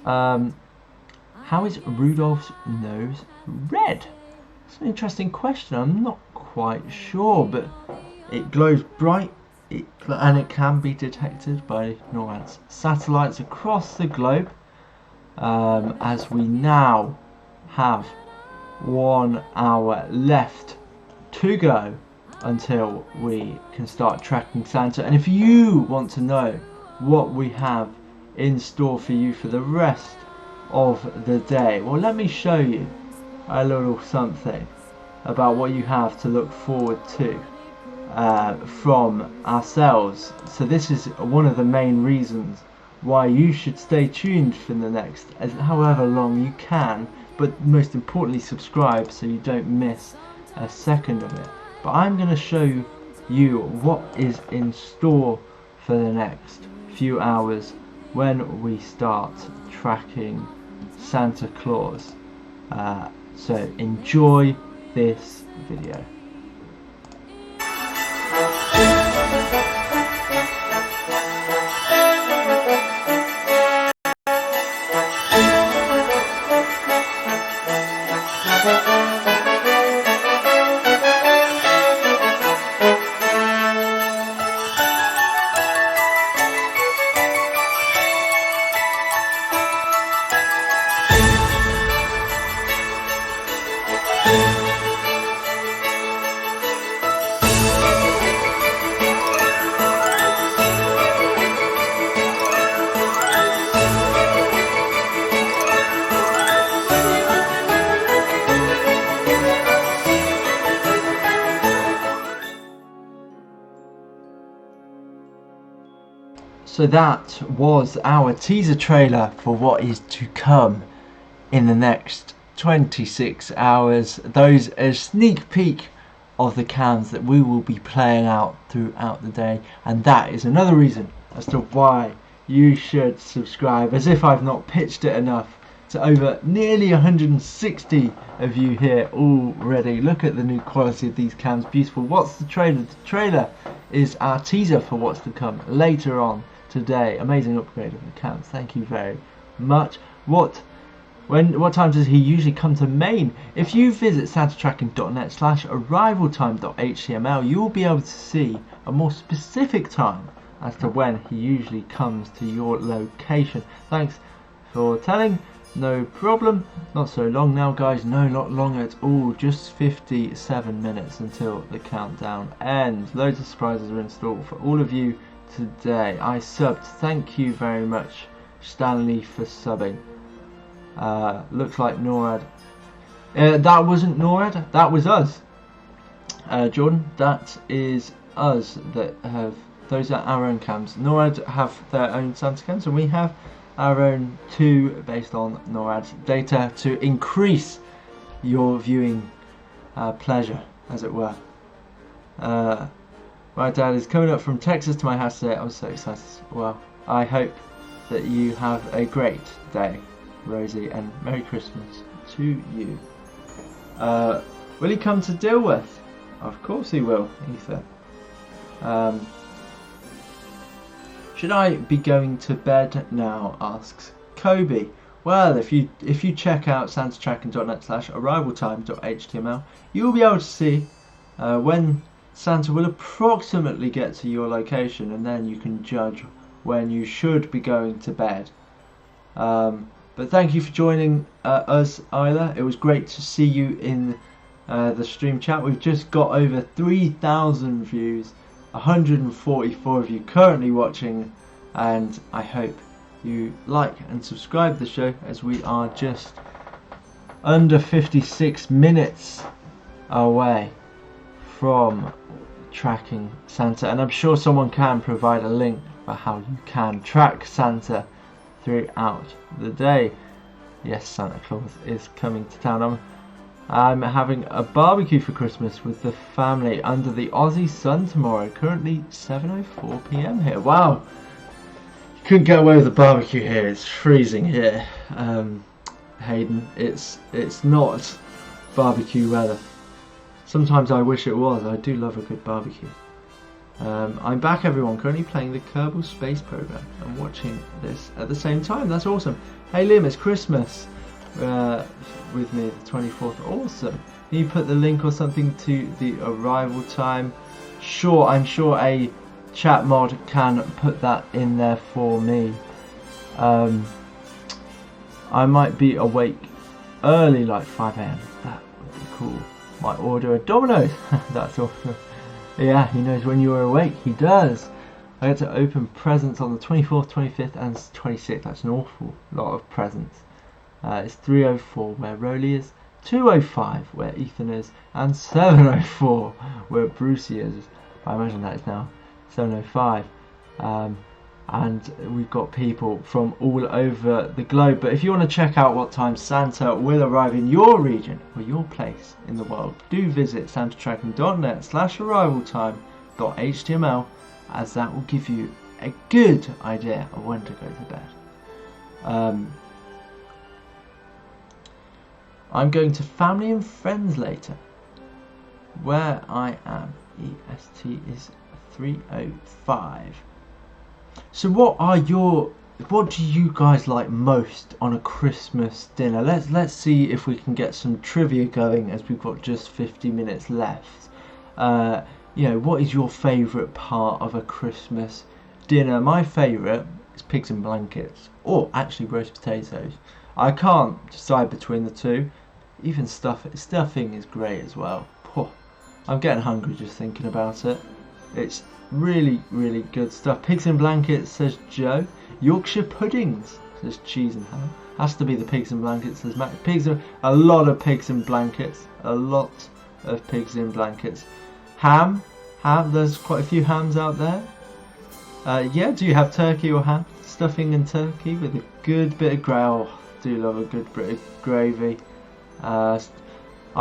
How is Rudolph's nose red? It's an interesting question. I'm not quite sure, but it glows bright and it can be detected by NORAD's satellites across the globe. As we now have 1 hour left to go until we can start tracking Santa. And if you want to know what we have in store for you for the rest of the day, well, let me show you a little something about what you have to look forward to from ourselves. So this is one of the main reasons why you should stay tuned for the next however long you can, but most importantly subscribe so you don't miss a second of it. But I'm going to show you what is in store for the next few hours when we start tracking Santa Claus. So enjoy this video. So that was our teaser trailer for what is to come in the next 26 hours. Those are a sneak peek of the cams that we will be playing out throughout the day, and that is another reason as to why you should subscribe, as if I've not pitched it enough to over nearly 160 of you here already. Look at the new quality of these cams, beautiful. What's the trailer? The trailer is our teaser for what's to come later on today. Amazing upgrade of the cams, thank you very much. What time does he usually come to Maine? If you visit santatracking.net/arrivaltime.html, you will be able to see a more specific time as to when he usually comes to your location. Thanks for telling. No problem. Not so long now, guys. No, not long at all. Just 57 minutes until the countdown ends. Loads of surprises are in store for all of you today. I subbed. Thank you very much, Stanley, for subbing. Looks like NORAD. That wasn't NORAD. That was us. Jordan, that is us that have. Those are our own cams. NORAD have their own Santa cams, and we have our own two based on NORAD's data to increase your viewing pleasure, as it were. My dad is coming up from Texas to my house today. I'm so excited. Well, I hope that you have a great day, Rosie, and Merry Christmas to you. Will he come to Dilworth? Of course he will, Ethan. Should I be going to bed now? Asks Kobe. Well, if you check out santatracking.net/arrivaltime.html, you'll be able to see when Santa will approximately get to your location, and then you can judge when you should be going to bed. But thank you for joining us, Isla. It was great to see you in the stream chat. We've just got over 3,000 views, 144 of you currently watching, and I hope you like and subscribe to the show, as we are just under 56 minutes away from tracking Santa, and I'm sure someone can provide a link for how you can track Santa throughout the day. Yes, Santa Claus is coming to town. I'm having a barbecue for Christmas with the family under the Aussie sun tomorrow. Currently 7:04 p.m. here. Wow, you couldn't get away with a barbecue here. It's freezing here, Hayden. It's not barbecue weather. Sometimes I wish it was. I do love a good barbecue. I'm back, everyone, currently playing the Kerbal Space Program and watching this at the same time. That's awesome. Hey Liam, it's Christmas with me, the 24th. Awesome. Can you put the link or something to the arrival time? Sure, I'm sure a chat mod can put that in there for me. I might be awake early, like 5 AM. That would be cool. Might order a Domino's. That's awesome. Yeah, he knows when you're awake. He does. I get to open presents on the 24th, 25th and 26th. That's an awful lot of presents. It's 3:04 where Rolly is, 2:05 where Ethan is, and 7:04 where Brucey is. I imagine that is now 7:05. And we've got people from all over the globe. But if you want to check out what time Santa will arrive in your region or your place in the world, do visit santatracking.net/arrivaltime.html, as that will give you a good idea of when to go to bed. I'm going to family and friends later. Where I am, EST is 3:05. So what do you guys like most on a Christmas dinner? Let's see if we can get some trivia going, as we've got just 50 minutes left. What is your favourite part of a Christmas dinner? My favourite is pigs in blankets, or actually roast potatoes. I can't decide between the two. Even stuffing is great as well. I'm getting hungry just thinking about it. It's really, really good stuff. Pigs in blankets, says Joe. Yorkshire puddings, says Cheese and Ham. Has to be the pigs in blankets, says Matt. A lot of pigs in blankets. A lot of pigs in blankets. Ham. There's quite a few hams out there. Yeah, do you have turkey or ham? Stuffing and turkey with a good bit of gravy. Oh, do love a good bit of gravy. I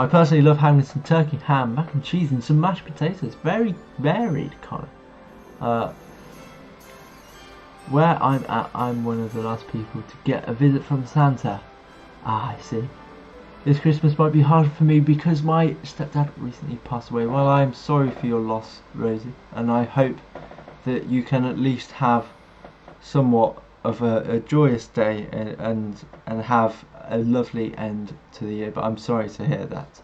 personally love having some turkey, ham, mac and cheese and some mashed potatoes. Very varied, Colin. Where I'm at, I'm one of the last people to get a visit from Santa. I see. This Christmas might be hard for me because my stepdad recently passed away. Well, I'm sorry for your loss, Rosie, and I hope that you can at least have somewhat of a joyous day and have a lovely end to the year. But I'm sorry to hear that.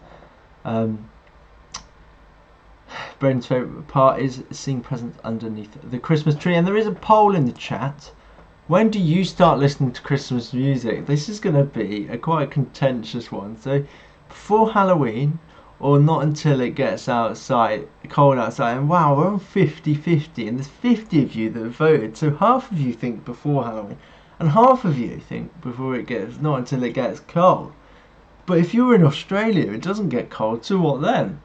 Braden's favourite part is seeing presents underneath the Christmas tree, and there is a poll in the chat. When do you start listening to Christmas music? This is going to be a quite contentious one. So before Halloween or not until it gets cold outside? And wow, we're on 50-50, and there's 50 of you that have voted. So half of you think before Halloween and half of you think not until it gets cold. But if you're in Australia, it doesn't get cold, so what then?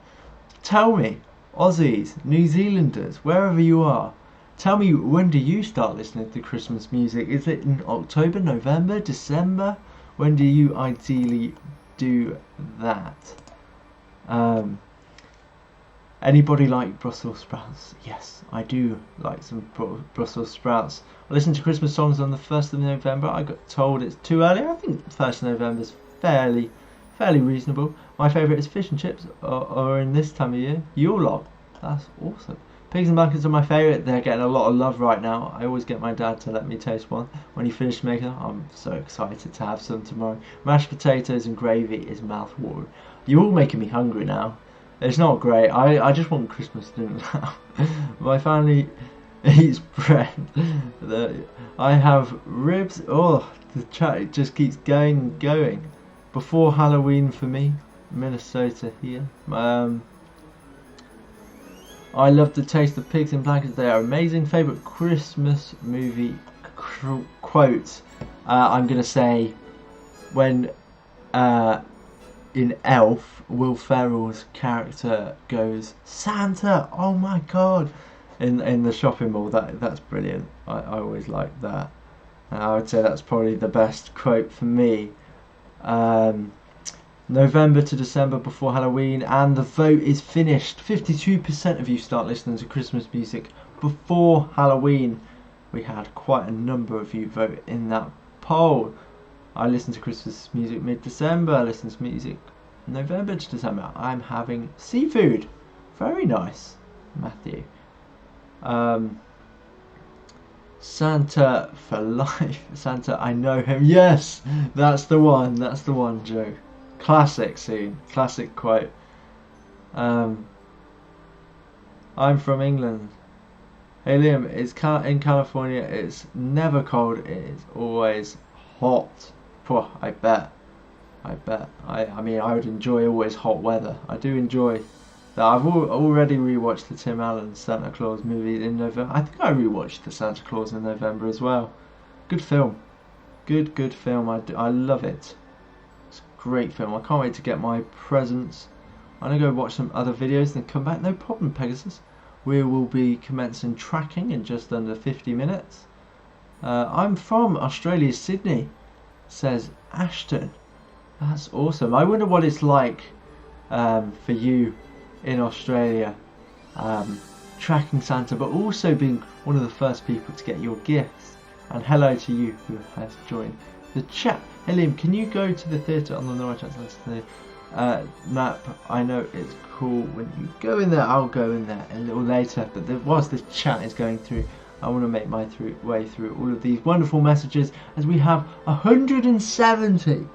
Tell me, Aussies, New Zealanders, wherever you are, tell me, when do you start listening to Christmas music? Is it in October, November, December? When do you ideally do that? Anybody like Brussels sprouts? Yes, I do like some Brussels sprouts. I listen to Christmas songs on the 1st of November. I got told it's too early. I think 1st of November is fairly reasonable. My favourite is fish and chips, or in this time of year, Yule log. That's awesome. Pigs and blankets are my favourite. They're getting a lot of love right now. I always get my dad to let me taste one when he finished making them. I'm so excited to have some tomorrow. Mashed potatoes and gravy is mouth-watering. You're all making me hungry now. It's not great. I just want Christmas dinner now. My family eats bread. I have ribs. Oh, the chat just keeps going and going. Before Halloween for me, Minnesota here. I love the taste of pigs in blankets. They are amazing. Favourite Christmas movie quote? I'm going to say when in Elf, Will Ferrell's character goes, "Santa, oh my God," in the shopping mall. That's brilliant. I always like that. I would say that's probably the best quote for me. November to December before Halloween, and the vote is finished. 52% of you start listening to Christmas music before Halloween. We had quite a number of you vote in that poll. I listen to Christmas music mid-December. I listen to music November to December. I'm having seafood. Very nice, Matthew. Santa for life. Santa, I know him. Yes, that's the one. That's the one, Joe. Classic scene. Classic quote. I'm from England. Hey Liam, it's in California. It's never cold. It is always hot. I bet. I mean, I would enjoy always hot weather. I do enjoy that. I've already rewatched the Tim Allen Santa Claus movie in November. I think I rewatched the Santa Claus in November as well. Good film. Good film. I love it. It's a great film. I can't wait to get my presents. I'm going to go watch some other videos and come back. No problem, Pegasus. We will be commencing tracking in just under 50 minutes. I'm from Australia, Sydney, says Ashton. That's awesome. I wonder what it's like for you in Australia, tracking Santa, but also being one of the first people to get your gifts. And hello to you who has joined the chat. Hey Liam, can you go to the theatre on the right hand side? Map. I know it's cool when you go in there. I'll go in there a little later, but whilst this chat is going through, I want to make my way through all of these wonderful messages as we have 170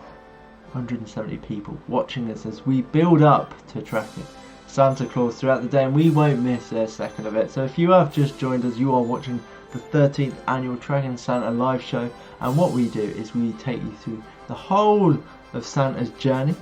people watching us as we build up to tracking Santa Claus throughout the day, and we won't miss a second of it. So if you have just joined us, you are watching the 13th annual Tracking Santa live show, and what we do is we take you through the whole of Santa's journey.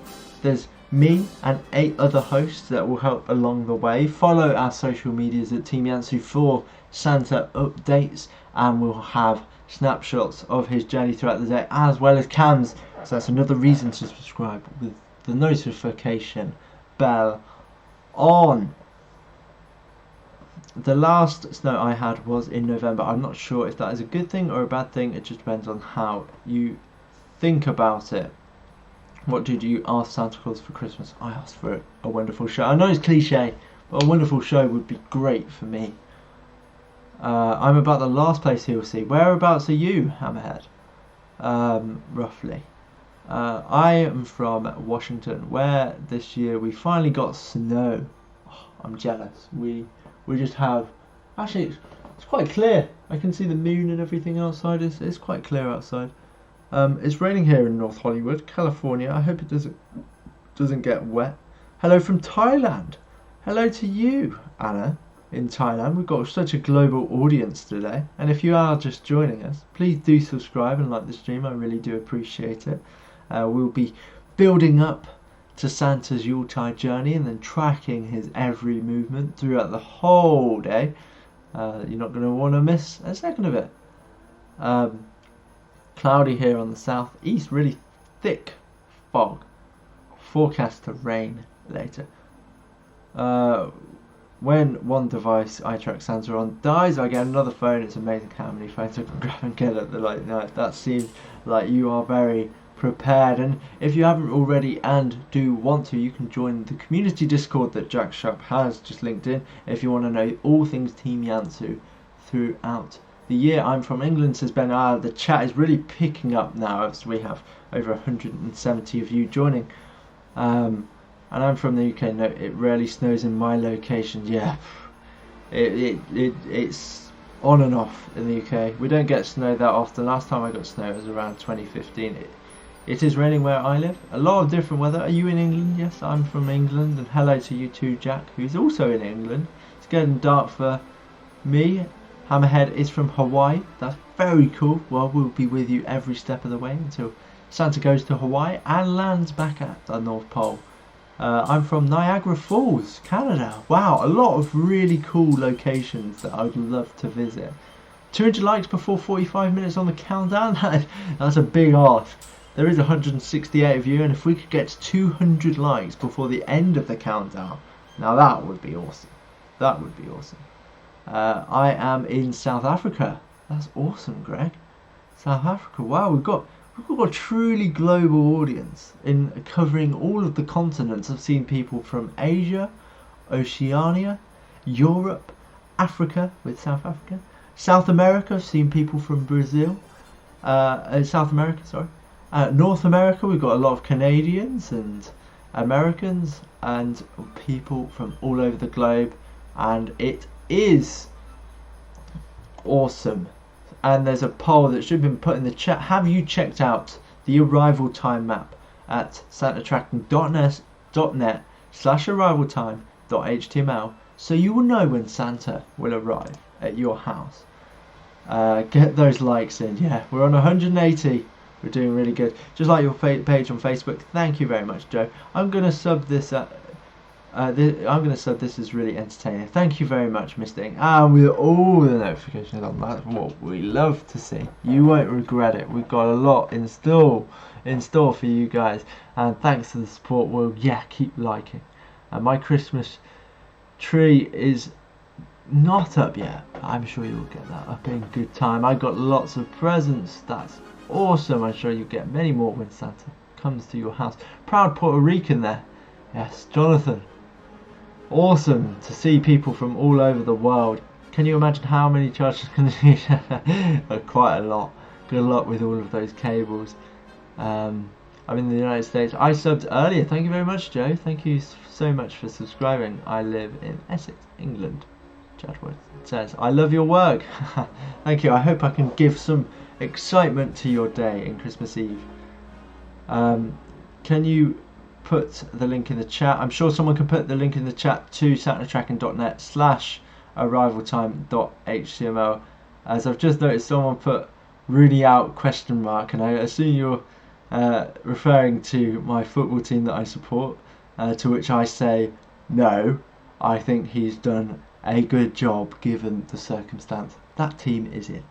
There's me and 8 other hosts that will help along the way. Follow our social medias at Team YANTSU for Santa updates, and we'll have snapshots of his journey throughout the day as well as cams. So that's another reason to subscribe with the notification bell on. The last snow I had was in November. I'm not sure if that is a good thing or a bad thing. It just depends on how you think about it. What did you ask Santa Claus for Christmas? I asked for a wonderful show. I know it's cliche, but a wonderful show would be great for me. I'm about the last place he will see. Whereabouts are you, Hammerhead? Roughly. I am from Washington, where this year we finally got snow. Oh, I'm jealous. We just have... Actually, it's quite clear. I can see the moon and everything outside. It's quite clear outside. It's raining here in North Hollywood, California. I hope it doesn't get wet. Hello from Thailand. Hello to you, Anna, in Thailand. We've got such a global audience today. And if you are just joining us, please do subscribe and like the stream. I really do appreciate it. We'll be building up to Santa's Yuletide journey and then tracking his every movement throughout the whole day. You're not going to want to miss a second of it. Cloudy here on the southeast, really thick fog. Forecast to rain later. When one device I track Santa on dies, I get another phone. It's amazing how many phones I can grab and get at the light night. That seems like you are very prepared, and if you haven't already and do want to, you can join the community Discord that Jack Sharp has just linked in if you want to know all things Team YANTSU throughout the year. I'm from England, says Ben. The chat is really picking up now as we have over 170 of you joining. And I'm from the UK. No, it rarely snows in my location. Yeah, it's on and off in the UK. We don't get snow that often. Last time I got snow was around 2015. It is raining where I live. A lot of different weather. Are you in England? Yes, I'm from England. And hello to you too, Jack, who's also in England. It's getting dark for me. Hammerhead is from Hawaii. That's very cool. Well, we'll be with you every step of the way until Santa goes to Hawaii and lands back at the North Pole. I'm from Niagara Falls, Canada. Wow, a lot of really cool locations that I would love to visit. 200 likes before 45 minutes on the countdown. That's a big ask. There is 168 of you, and if we could get to 200 likes before the end of the countdown, now that would be awesome. That would be awesome. I am in South Africa. That's awesome, Greg. South Africa. Wow, we've got a truly global audience in covering all of the continents. I've seen people from Asia, Oceania, Europe, Africa with South Africa, South America. I've seen people from Brazil, South America, sorry. North America, we've got a lot of Canadians and Americans and people from all over the globe, and it is awesome. And there's a poll that should have been put in the chat. Have you checked out the arrival time map at santatracking.net/arrivaltime.html so you will know when Santa will arrive at your house? Get those likes in. Yeah, we're on 180. We're doing really good. Just like your page on Facebook. Thank you very much, Joe. I'm gonna sub this. This is really entertaining. Thank you very much, Mr. Ing. And with all the notifications on, that's what we love to see. You won't regret it. We've got a lot in store for you guys. And thanks for the support. We'll keep liking. And my Christmas tree is not up yet. I'm sure you'll get that up in good time. I got lots of presents. That's awesome. I'm sure you'll get many more when Santa comes to your house. Proud Puerto Rican there. Yes, Jonathan. Awesome to see people from all over the world. Can you imagine how many chargers can you quite a lot. Good luck with all of those cables. I'm in the United States. I subbed earlier. Thank you very much, Joe. Thank you so much for subscribing. I live in Essex, England. Chadwood says, I love your work. Thank you. I hope I can give some excitement to your day in Christmas Eve. Can you put the link in the chat? I'm sure someone can put the link in the chat to santatracking.net/arrivaltime.html, as I've just noticed someone put Rooney out ? And I assume you're referring to my football team that I support, to which I say no. I think he's done a good job given the circumstance that team is in.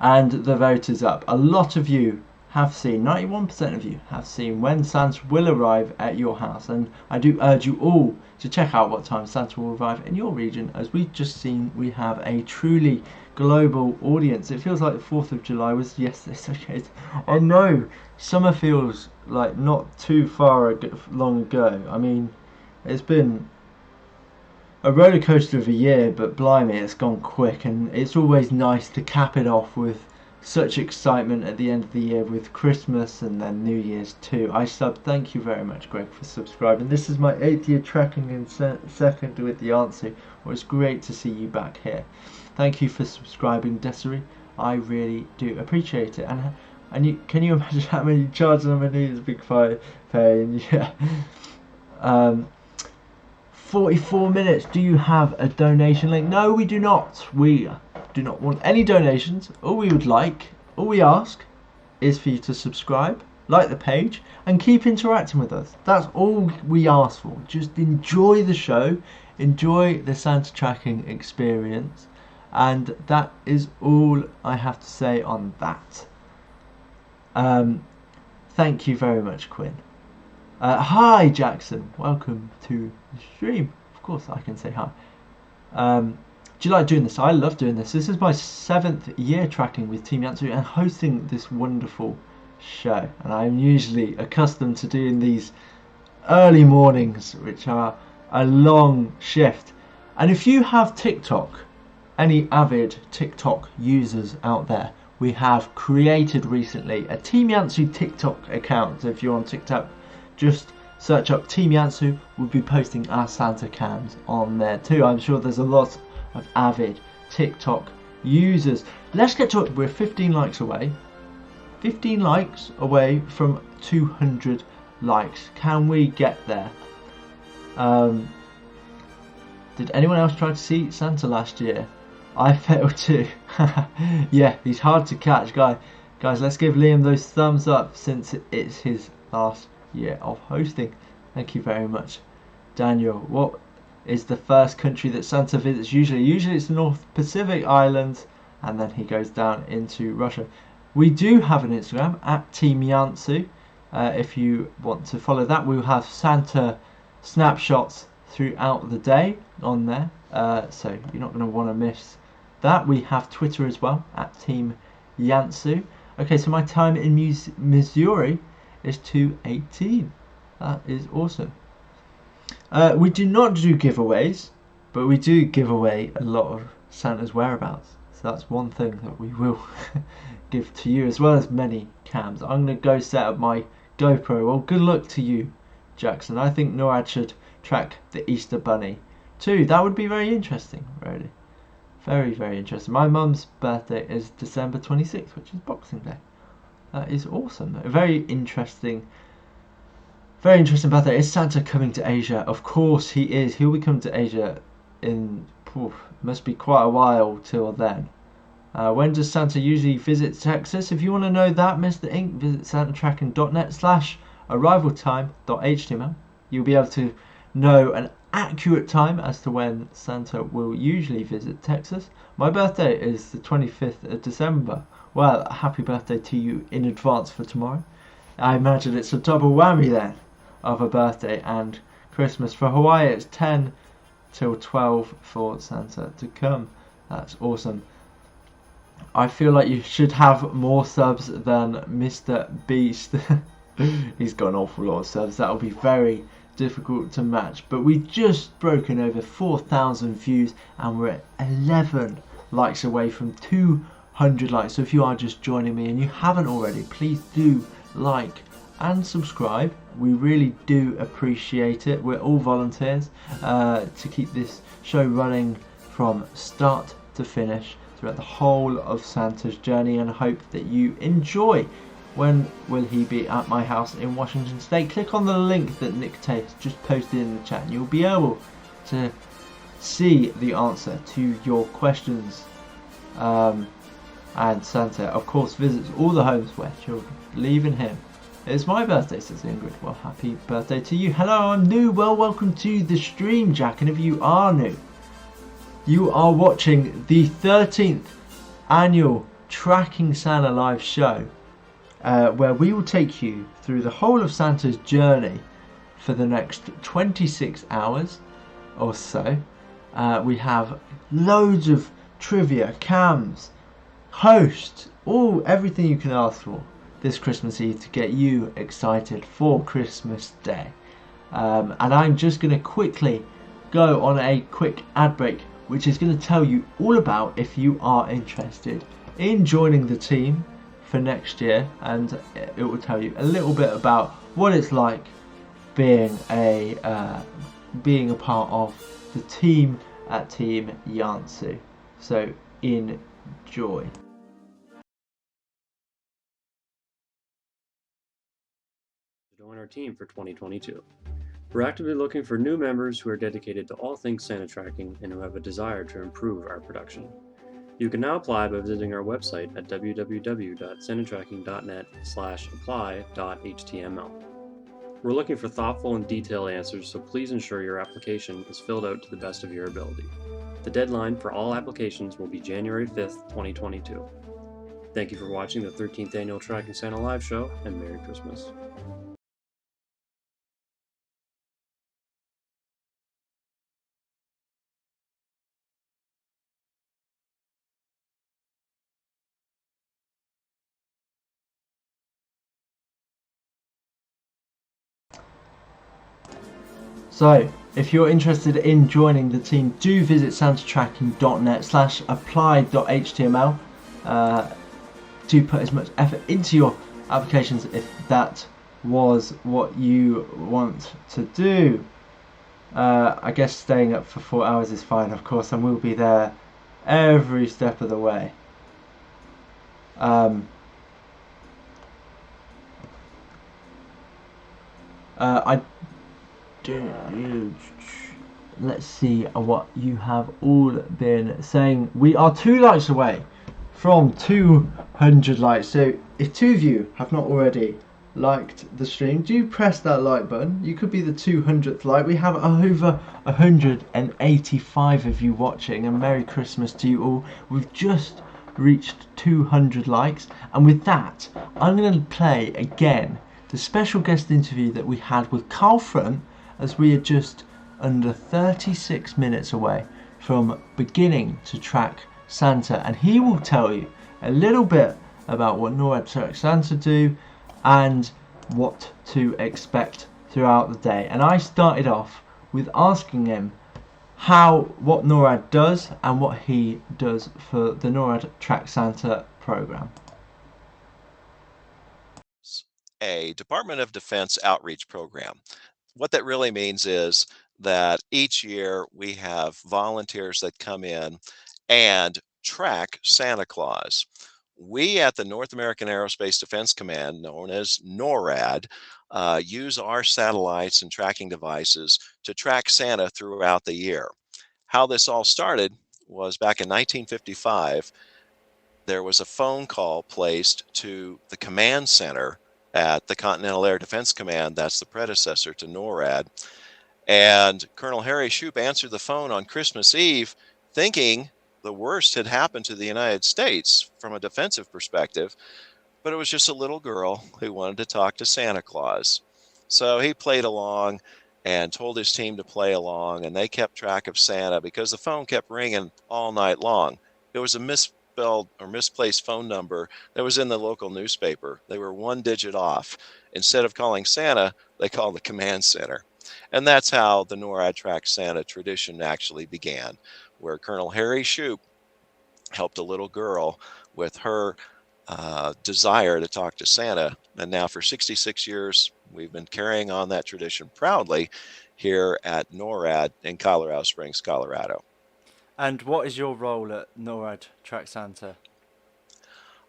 And the vote is up. A lot of you have seen, 91% of you have seen when Santa will arrive at your house, and I do urge you all to check out what time Santa will arrive in your region. As we've just seen, we have a truly global audience. It feels like the 4th of July was yesterday. So I know summer feels like not too long ago. I mean, it's been a roller coaster of a year, but blimey, it's gone quick, and it's always nice to cap it off with such excitement at the end of the year with Christmas and then New Year's too. Thank you very much, Greg, for subscribing. This is my 8th year tracking in second with the YANTSU. Well, it's great to see you back here. Thank you for subscribing, Desiree. I really do appreciate it. And can you imagine how many charges I'm gonna need? It's a big pain. Yeah. 44 minutes. Do you have a donation link? No, we do not. We do not want any donations. All we ask is for you to subscribe, like the page, and keep interacting with us. That's all we ask for. Just enjoy the show, enjoy the Santa tracking experience, and that is all I have to say on that. Thank you very much, Quinn. Hi, Jackson. Welcome to the stream. Of course, I can say hi. Do you like doing this? I love doing this. This is my 7th year tracking with Team YANTSU and hosting this wonderful show. And I'm usually accustomed to doing these early mornings, which are a long shift. And if you have TikTok, any avid TikTok users out there, we have created recently a Team YANTSU TikTok account. So if you're on TikTok, just search up Team YANTSU. We'll be posting our Santa cams on there too. I'm sure there's a lot of avid TikTok users. Let's get to it. We're 15 likes away. 15 likes away from 200 likes. Can we get there? Did anyone else try to see Santa last year? I failed too. Yeah, he's hard to catch, guys. Let's give Liam those thumbs up since it's his last year of hosting. Thank you very much, Daniel. What is the first country that Santa visits usually it's the North Pacific Islands, and then he goes down into Russia. We do have an Instagram at Team YANTSU. If you want to follow that, we'll have Santa snapshots throughout the day on there, so you're not going to want to miss that. We have Twitter as well at Team YANTSU. Okay, so my time in Missouri is 2:18. That is awesome. We do not do giveaways, but we do give away a lot of Santa's whereabouts. So that's one thing that we will give to you, as well as many cams. I'm going to go set up my GoPro. Well, good luck to you, Jackson. I think NORAD should track the Easter Bunny too. That would be very interesting, really. Very, very interesting. My mum's birthday is December 26th, which is Boxing Day. That is awesome. Very interesting birthday. Is Santa coming to Asia? Of course he is. He'll be coming to Asia in, must be quite a while till then. When does Santa usually visit Texas? If you want to know that, Mr. Inc., visit santatracking.net/arrivaltime.html. You'll be able to know an accurate time as to when Santa will usually visit Texas. My birthday is the 25th of December. Well, happy birthday to you in advance for tomorrow. I imagine it's a double whammy then of a birthday and Christmas. For Hawaii, it's 10 till 12 for Santa to come. That's awesome. I feel like you should have more subs than Mr. Beast. He's got an awful lot of subs. That'll be very difficult to match. But we've just broken over 4,000 views and we're at 11 likes away from 200 likes. So if you are just joining me and you haven't already, please do like and subscribe. We really do appreciate it. We're all volunteers to keep this show running from start to finish throughout the whole of Santa's journey, and hope that you enjoy. When will he be at my house in Washington State? Click on the link that Nick Tate just posted in the chat and you'll be able to see the answer to your questions. And Santa, of course, visits all the homes where children believe in him. It's my birthday, says Ingrid. Well, happy birthday to you. Hello, I'm new. Well, welcome to the stream, Jack. And if you are new, you are watching the 13th annual Tracking Santa live show, where we will take you through the whole of Santa's journey for the next 26 hours or so. We have loads of trivia, cams, hosts, everything you can ask for this Christmas Eve to get you excited for Christmas Day. And I'm just going to quickly go on a quick ad break, which is going to tell you all about if you are interested in joining the team for next year, and it will tell you a little bit about what it's like being a part of the team at Team YANTSU. So enjoy. Join our team for 2022. We're actively looking for new members who are dedicated to all things Santa tracking and who have a desire to improve our production. You can now apply by visiting our website at www.santatracking.net/apply.html. We're looking for thoughtful and detailed answers, so please ensure your application is filled out to the best of your ability. The deadline for all applications will be January 5th, 2022. Thank you for watching the 13th annual Tracking Santa live show, and Merry Christmas. So, if you're interested in joining the team, do visit santatracking.net/apply.html. Do put as much effort into your applications if that was what you want to do. I guess staying up for 4 hours is fine, of course, and we'll be there every step of the way. Let's see what you have all been saying. We are 2 likes away from 200 likes, so if 2 of you have not already liked the stream, do press that like button. You could be the 200th like. We have over 185 of you watching, and Merry Christmas to you all. We've just reached 200 likes, and with that I'm going to play again the special guest interview that we had with Carl Front, as we are just under 36 minutes away from beginning to track Santa, and he will tell you a little bit about what NORAD Track Santa do and what to expect throughout the day. And I started off with asking him what NORAD does and what he does for the NORAD Track Santa program. A Department of Defense outreach program. What that really means is that each year we have volunteers that come in and track Santa Claus. We at the North American Aerospace Defense Command, known as NORAD, use our satellites and tracking devices to track Santa throughout the year. How this all started was back in 1955. There was a phone call placed to the command center at the Continental Air Defense Command, that's the predecessor to NORAD, and Colonel Harry Shoup answered the phone on Christmas Eve thinking the worst had happened to the United States from a defensive perspective, but it was just a little girl who wanted to talk to Santa Claus. So he played along and told his team to play along, and they kept track of Santa because the phone kept ringing all night long. It was a misspelled or misplaced phone number that was in the local newspaper. They were one digit off. Instead of calling Santa, they called the command center. And that's how the NORAD Track Santa tradition actually began, where Colonel Harry Shoup helped a little girl with her desire to talk to Santa. And now for 66 years, we've been carrying on that tradition proudly here at NORAD in Colorado Springs, Colorado. And what is your role at NORAD Track Santa?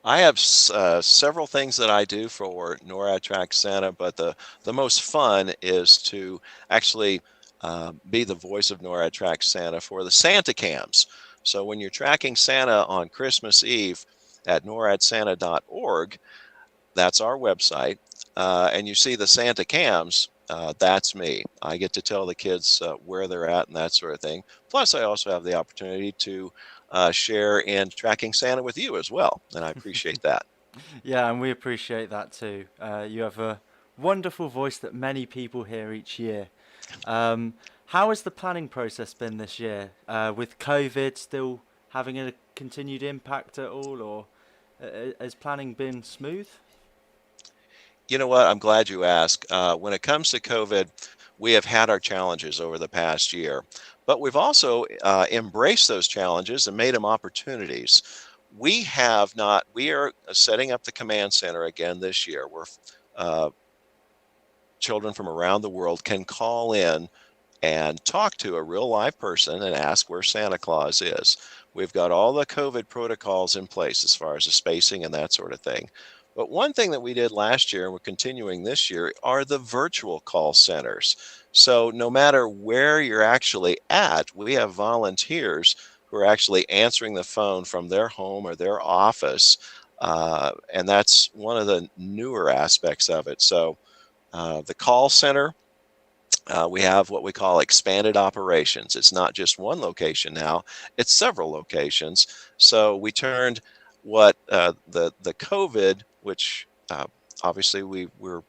I have several things that I do for NORAD Track Santa, but the most fun is to actually be the voice of NORAD Track Santa for the Santa cams. So when you're tracking Santa on Christmas Eve at noradsanta.org, that's our website, and you see the Santa cams, that's me. I get to tell the kids where they're at and that sort of thing. Plus, I also have the opportunity to share in Tracking Santa with you as well, and I appreciate that. Yeah, and we appreciate that too. You have a wonderful voice that many people hear each year. How has the planning process been this year? With COVID still having a continued impact at all, or has planning been smooth? You know what? I'm glad you asked. When it comes to COVID, we have had our challenges over the past year, but we've also embraced those challenges and made them opportunities. We are setting up the command center again this year, where children from around the world can call in and talk to a real live person and ask where Santa Claus is. We've got all the COVID protocols in place as far as the spacing and that sort of thing. But one thing that we did last year and we're continuing this year are the virtual call centers. So no matter where you're actually at, we have volunteers who are actually answering the phone from their home or their office. And that's one of the newer aspects of it. So the call center, we have what we call expanded operations. It's not just one location now, it's several locations. So we turned what the COVID, which obviously we were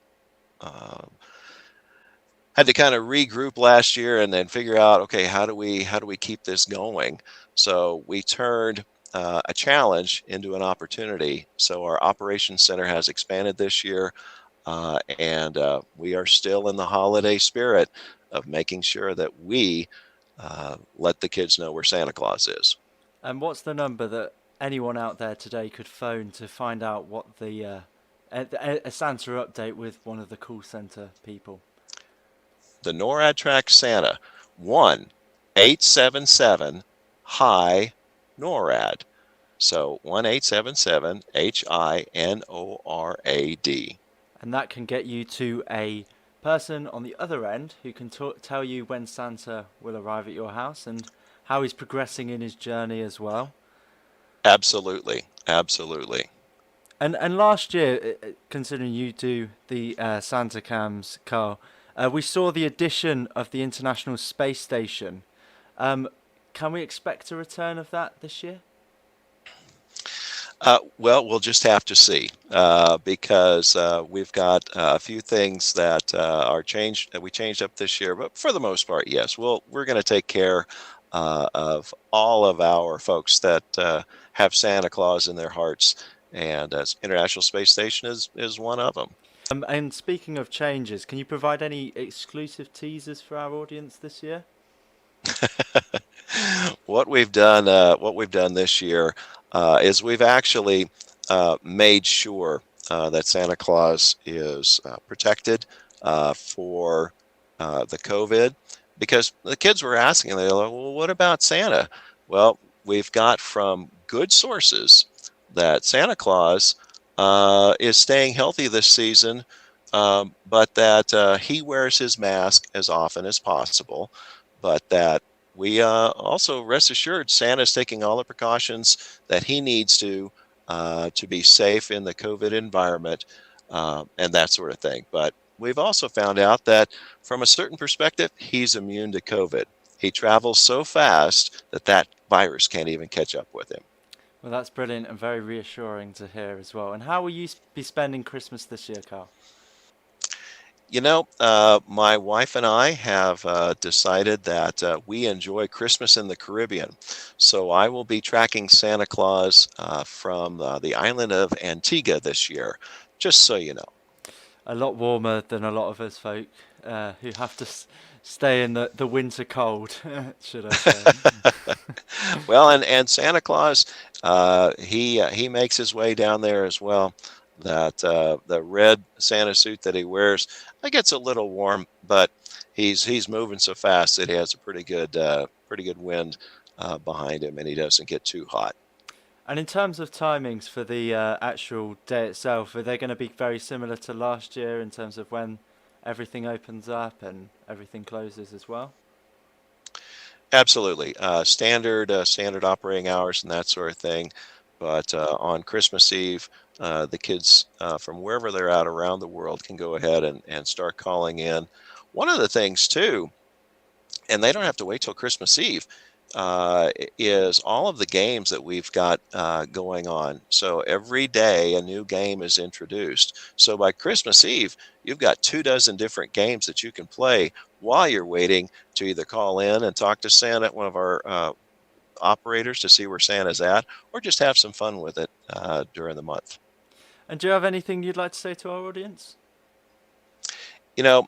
had to kind of regroup last year and then figure out, okay, how do we keep this going? So we turned a challenge into an opportunity. So our operations center has expanded this year, and we are still in the holiday spirit of making sure that we let the kids know where Santa Claus is. And what's the number that anyone out there today could phone to find out what a Santa update with one of the call center people? The NORAD Track Santa, 1-877-HI-NORAD. So 1-877-HINORAD. And that can get you to a person on the other end who can tell you when Santa will arrive at your house and how he's progressing in his journey as well. Absolutely, absolutely. And last year, considering you do the Santa cams, Carl, we saw the addition of the International Space Station. Can we expect a return of that this year? Well, we'll just have to see, because we've got a few things that are changed that we changed up this year. But for the most part, yes, we're going to take care of all of our folks that have Santa Claus in their hearts, and International Space Station is one of them. And speaking of changes, can you provide any exclusive teasers for our audience this year? What we've done this year is we've actually made sure that Santa Claus is protected for the COVID, because the kids were asking, they're like, well, what about Santa? Well, we've got from good sources that Santa Claus is staying healthy this season, but that he wears his mask as often as possible, but that we also rest assured Santa's taking all the precautions that he needs to be safe in the COVID environment, and that sort of thing. But we've also found out that from a certain perspective, he's immune to COVID. He travels so fast that that virus can't even catch up with him. Well, that's brilliant and very reassuring to hear as well. And how will you be spending Christmas this year, Carl? You know, my wife and I have decided that we enjoy Christmas in the Caribbean. So I will be tracking Santa Claus from the island of Antigua this year, just so you know. A lot warmer than a lot of us folk who have to stay in the winter cold, should I say. Well, and Santa Claus, he makes his way down there as well. That the red Santa suit that he wears, it gets a little warm, but he's moving so fast that he has a pretty good wind behind him, and he doesn't get too hot. And in terms of timings for the actual day itself, are they going to be very similar to last year in terms of when everything opens up and everything closes as well? Absolutely, standard operating hours and that sort of thing. But on Christmas Eve, the kids from wherever they're at around the world can go ahead and start calling in. One of the things too, and they don't have to wait till Christmas Eve, is all of the games that we've got going on. So every day a new game is introduced. So by Christmas Eve, you've got 24 different games that you can play while you're waiting to either call in and talk to Santa, one of our operators, to see where Santa's at, or just have some fun with it during the month. And do you have anything you'd like to say to our audience? You know,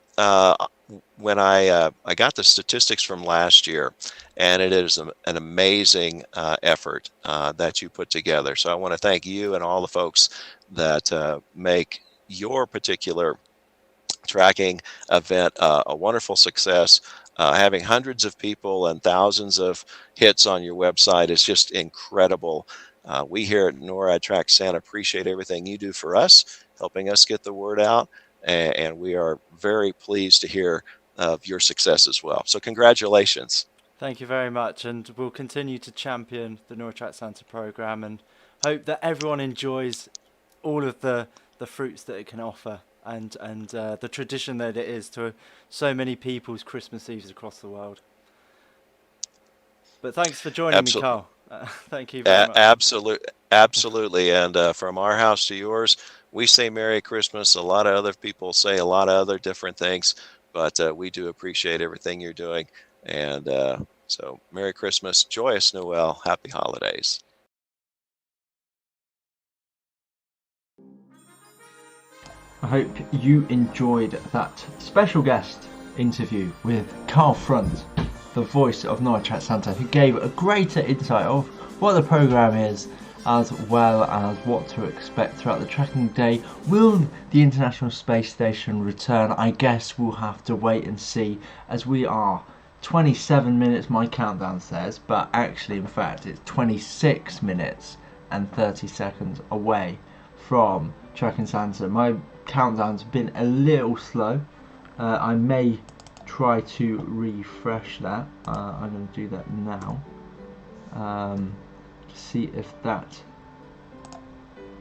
when I got the statistics from last year, and it is an amazing effort that you put together. So I want to thank you and all the folks that make your particular tracking event a wonderful success. Having hundreds of people and thousands of hits on your website is just incredible. We here at NORAD Track Santa appreciate everything you do for us, helping us get the word out, and we are very pleased to hear of your success as well. So congratulations. Thank you very much, and we'll continue to champion the NORAD Track Santa program and hope that everyone enjoys all of the fruits that it can offer and the tradition that it is to so many people's Christmas Eves across the world. But thanks for joining me, Carl. Thank you very much. Absolutely. And from our house to yours, we say Merry Christmas. A lot of other people say a lot of other different things, but we do appreciate everything you're doing. And so Merry Christmas, Joyous Noel, Happy Holidays. I hope you enjoyed that special guest interview with Carl Front, the voice of NORAD Track Santa, who gave a greater insight of what the program is, as well as what to expect throughout the tracking day. Will the International Space Station return? I guess we'll have to wait and see, as we are 27 minutes, my countdown says, but actually in fact it's 26 minutes and 30 seconds away from Tracking Santa. My countdown's been a little slow. I may try to refresh that. I'm going to do that now. See if that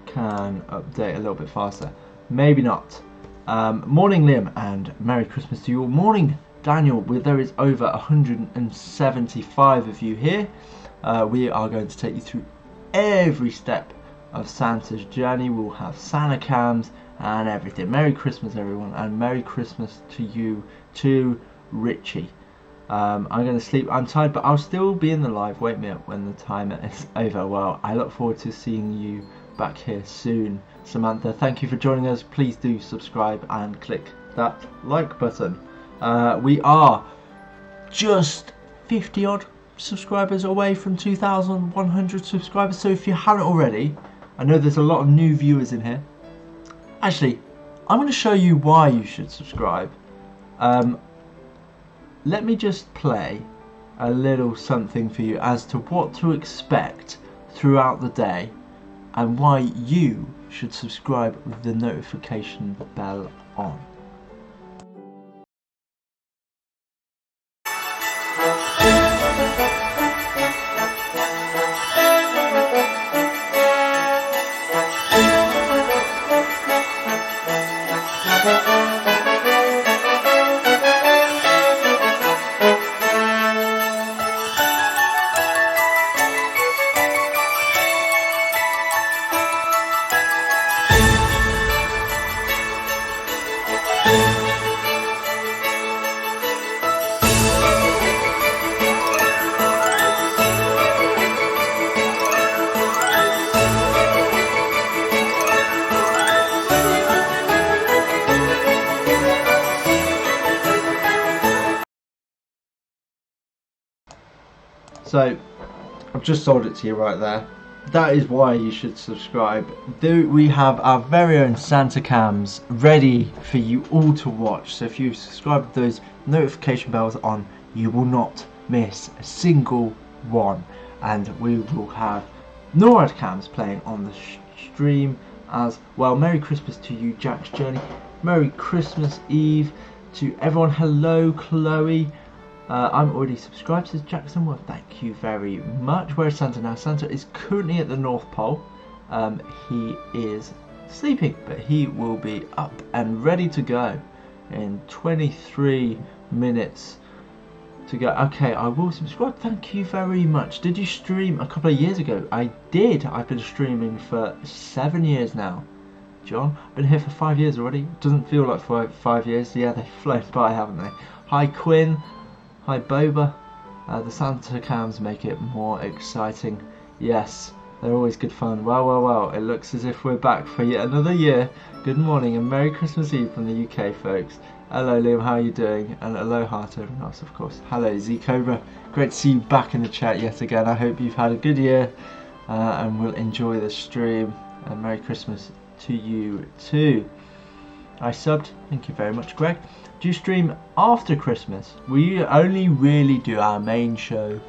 can update a little bit faster. Maybe not. Morning Liam, and Merry Christmas to you all. Morning Daniel. There is over 175 of you here. We are going to take you through every step of Santa's journey. We'll have Santa cams and everything. Merry Christmas everyone, and Merry Christmas to you too, Richie. I'm going to sleep. I'm tired, but I'll still be in the live. Wake me up when the timer is over. Well, I look forward to seeing you back here soon. Samantha, thank you for joining us. Please do subscribe and click that like button. We are just 50 odd subscribers away from 2,100 subscribers, so if you haven't already, I know there's a lot of new viewers in here. Actually, I'm going to show you why you should subscribe. Let me just play a little something for you as to what to expect throughout the day and why you should subscribe with the notification bell on. So I've just sold it to you right there. That is why you should subscribe. We have our very own Santa cams ready for you all to watch. So if you subscribe with those notification bells on, you will not miss a single one. And we will have NORAD cams playing on the stream as well. Merry Christmas to you, Jack's Journey. Merry Christmas Eve to everyone. Hello, Chloe. I'm already subscribed, says Jackson. Well, thank you very much. Where's Santa now? Santa is currently at the North Pole. He is sleeping, but he will be up and ready to go in 23 minutes to go. Okay, I will subscribe. Thank you very much. Did you stream a couple of years ago? I did. I've been streaming for 7 years now. John, I've been here for 5 years already. Doesn't feel like 5 years. Yeah, they've flown by, haven't they? Hi, Quinn. Hi Boba. The Santa cams make it more exciting. Yes, they're always good fun. Well, it looks as if we're back for yet another year. Good morning and Merry Christmas Eve from the UK, folks. Hello Liam, how are you doing? And aloha to everyone else, of course. Hello Z Cobra, great to see you back in the chat yet again. I hope you've had a good year and will enjoy the stream. And Merry Christmas to you too. I subbed, thank you very much, Greg. Do you stream after Christmas? We only really do our main show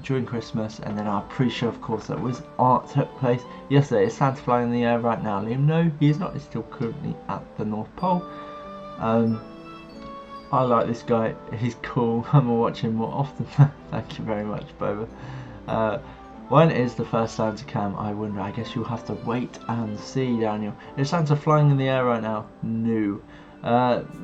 during Christmas, and then our pre-show, of course, that took place yesterday. Is Santa flying in the air right now, Liam? No, he is not. He's still currently at the North Pole. I like this guy. He's cool. I'm gonna watch him more often. Thank you very much, Boba. When is the first Santa cam? I wonder. I guess you'll have to wait and see, Daniel. Is Santa flying in the air right now? No.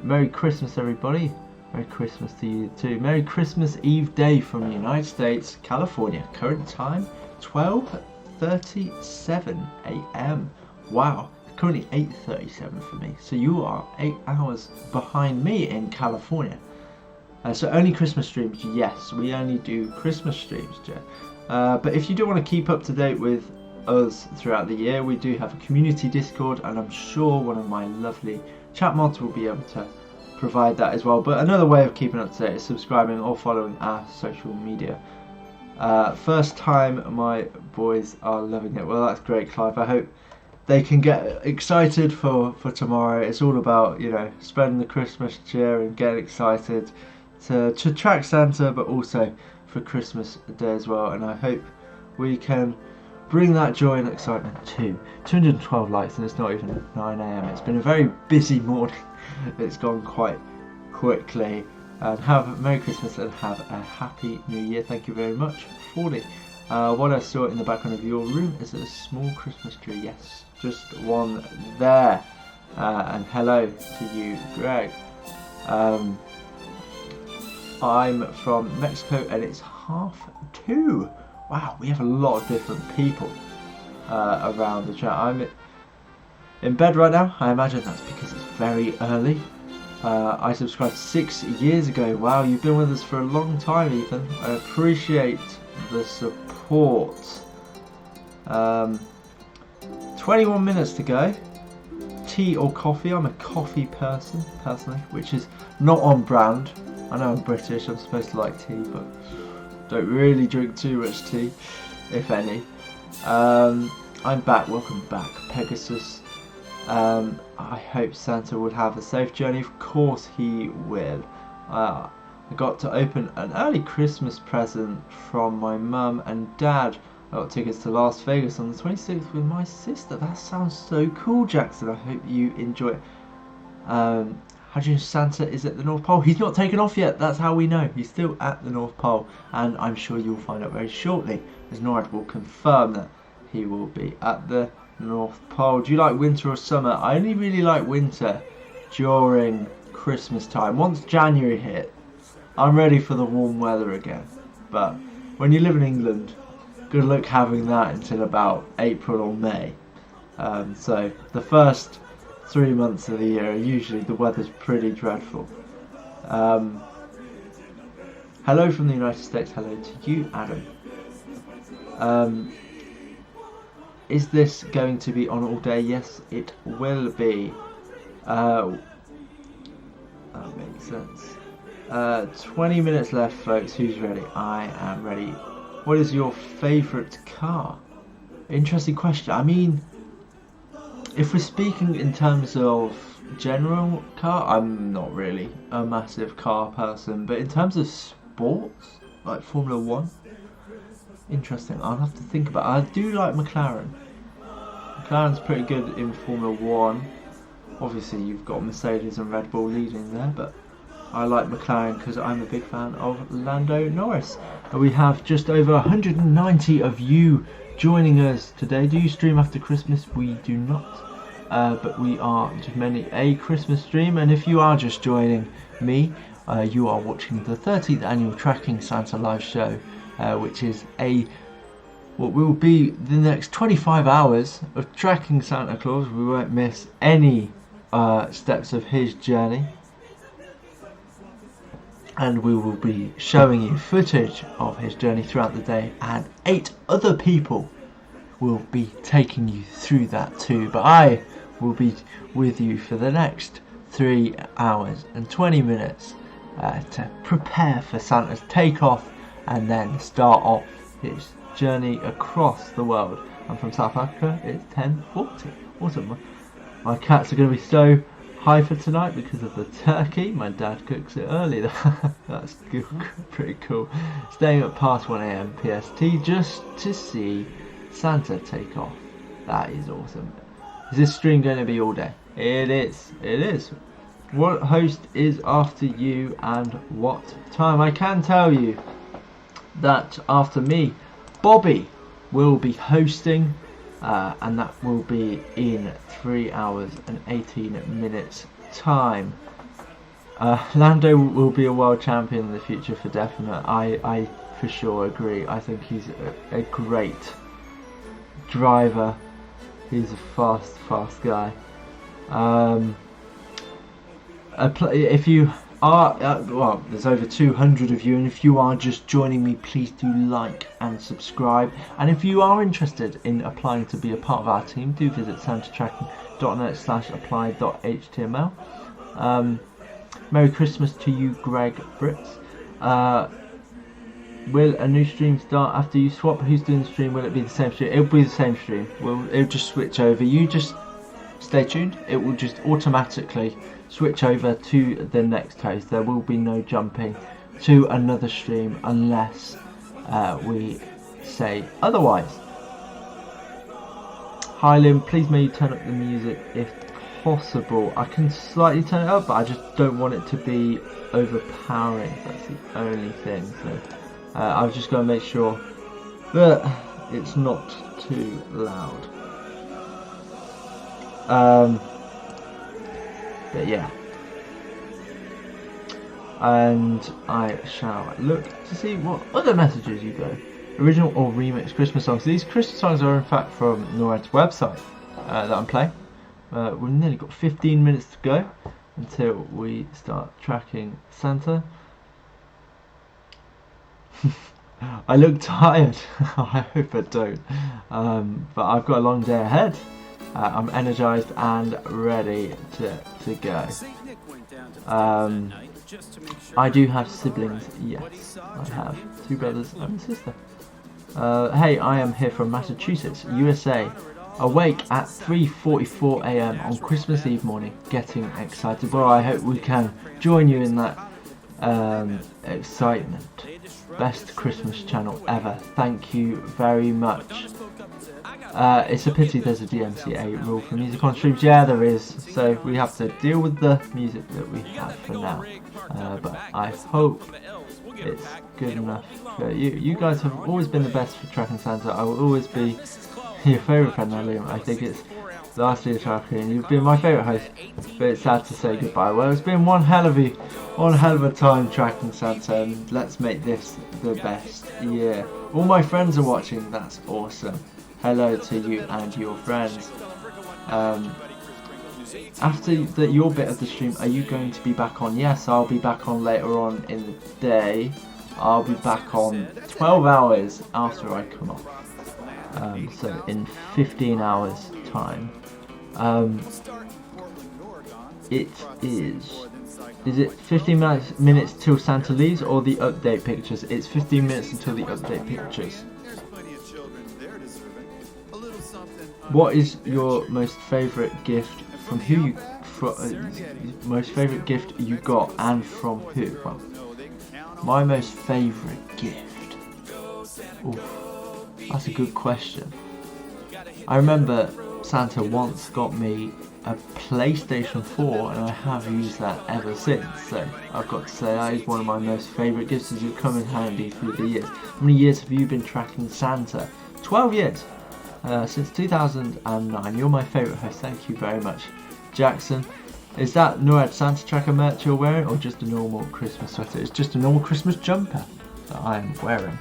Merry Christmas, everybody. Merry Christmas to you too. Merry Christmas Eve day from the United States, California. Current time 12:37 a.m. Wow, currently 8:37 for me. So you are 8 hours behind me in California. So only Christmas streams? Yes, we only do Christmas streams, Joe. But if you do want to keep up to date with us throughout the year, we do have a community Discord, and I'm sure one of my lovely chat mods will be able to provide that as well. But another way of keeping up to date is subscribing or following our social media. First time my boys are loving it. Well, that's great, Clive. I hope they can get excited for tomorrow. It's all about, you know, spreading the Christmas cheer and getting excited to track Santa, but also for Christmas Day as well. And I hope we can bring that joy and excitement too. 212 likes and it's not even 9 a.m. It's been a very busy morning. It's gone quite quickly. And have a Merry Christmas and have a Happy New Year. Thank you very much for it. What I saw in the background of your room is a small Christmas tree. Yes, just one there. And hello to you, Greg. I'm from Mexico and it's 2:30. Wow, we have a lot of different people around the chat. I'm in bed right now. I imagine that's because it's very early. I subscribed 6 years ago. Wow, you've been with us for a long time, Ethan. I appreciate the support. 21 minutes to go. Tea or coffee? I'm a coffee person, personally, which is not on brand. I know I'm British, I'm supposed to like tea, but don't really drink too much tea, if any. I'm back, welcome back, Pegasus. I hope Santa would have a safe journey. Of course he will. I got to open an early Christmas present from my mum and dad. I got tickets to Las Vegas on the 26th with my sister. That sounds so cool, Jackson. I hope you enjoy it. How do you know Santa is at the North Pole? He's not taken off yet. That's how we know. He's still at the North Pole. And I'm sure you'll find out very shortly, as NORAD will confirm that he will be at the North Pole. Do you like winter or summer? I only really like winter during Christmas time. Once January hit, I'm ready for the warm weather again. But when you live in England, good luck having that until about April or May. So the first 3 months of the year, usually the weather's pretty dreadful. Hello from the United States. Hello to you, Adam. Is this going to be on all day? Yes, it will be. That makes sense. 20 minutes left, folks. Who's ready? I am ready. What is your favourite car? Interesting question. I mean, if we're speaking in terms of general car, I'm not really a massive car person. But in terms of sports, like Formula 1, interesting. I'll have to think about it. I do like McLaren. McLaren's pretty good in Formula 1. Obviously, you've got Mercedes and Red Bull leading there, but I like McLaren because I'm a big fan of Lando Norris. And we have just over 190 of you joining us today. Do you stream after Christmas? We do not. But we are just many a Christmas stream. And if you are just joining me, you are watching the 13th annual Tracking Santa live show, which is what will be the next 25 hours of tracking Santa Claus. We won't miss any steps of his journey. And we will be showing you footage of his journey throughout the day, and 8 other people will be taking you through that too. But I will be with you for the next 3 hours and 20 minutes to prepare for Santa's takeoff and then start off his journey across the world. I'm from South Africa. It's 10:40. Awesome. My cats are going to be so high for tonight because of the turkey. My dad cooks it early. That's good, pretty cool. Staying up past 1 AM PST just to see Santa take off. That is awesome. Is this stream going to be all day? It is. It is. What host is after you and what time? I can tell you that after me, Bobby will be hosting. And that will be in 3 hours and 18 minutes time. Lando will be a world champion in the future for definite. I for sure agree. I think he's a great driver. He's a fast guy. If you are, well, there's over 200 of you, and if you are just joining me, please do like and subscribe. And if you are interested in applying to be a part of our team, do visit santatracking.net/apply.html. Merry Christmas to you, Greg Brits. Will a new stream start after you swap? Who's doing the stream? Will it be the same stream? It'll be the same stream. It'll just switch over. You just stay tuned. It will just automatically switch over to the next host. There will be no jumping to another stream unless we say otherwise. Hi Lim, please may you turn up the music if possible. I can slightly turn it up, but I just don't want it to be overpowering. That's the only thing. So I was just going to make sure that it's not too loud. But yeah, and I shall look to see what other messages you go. Original or remix Christmas songs. These Christmas songs are in fact from NORAD's website that I'm playing. We've nearly got 15 minutes to go until we start tracking Santa. I look tired. I hope I don't. But I've got a long day ahead. I'm energized and ready to go. I do have siblings, yes. I have 2 brothers and a sister. Hey, I am here from Massachusetts, USA. Awake at 3:44 AM on Christmas Eve morning. Getting excited. Well, I hope we can join you in that excitement. Best Christmas channel ever. Thank you very much. It's a pity there's a DMCA rule for music on streams. Yeah, there is. So we have to deal with the music that we have for now. But I hope it's good enough for you. You guys have always been the best for TrackingSanta. I will always be your favourite friend, Liam. I think it's lastly tracking, and you've been my favourite host. But it's sad to say goodbye. Well, it's been one hell of a time TrackingSanta, and let's make this the best year. All my friends are watching. That's awesome. Hello to you and your friends. After your bit of the stream, are you going to be back on? Yes, I'll be back on later on in the day. I'll be back on 12 hours after I come off. So in 15 hours time. It is it 15 minutes till Santa leaves, or the update pictures? It's 15 minutes until the update pictures. What is your most favourite gift from who you most favourite gift you got, and from who? Well, my most favourite gift. Oof, that's a good question. I remember Santa once got me a PlayStation 4, and I have used that ever since. So I've got to say that is one of my most favourite gifts, as it's come in handy through the years. How many years have you been tracking Santa? 12 years. Since 2009. You're my favourite host. Thank you very much, Jackson. Is that NORAD Santa Tracker merch you're wearing, or just a normal Christmas sweater? It's just a normal Christmas jumper that I am wearing.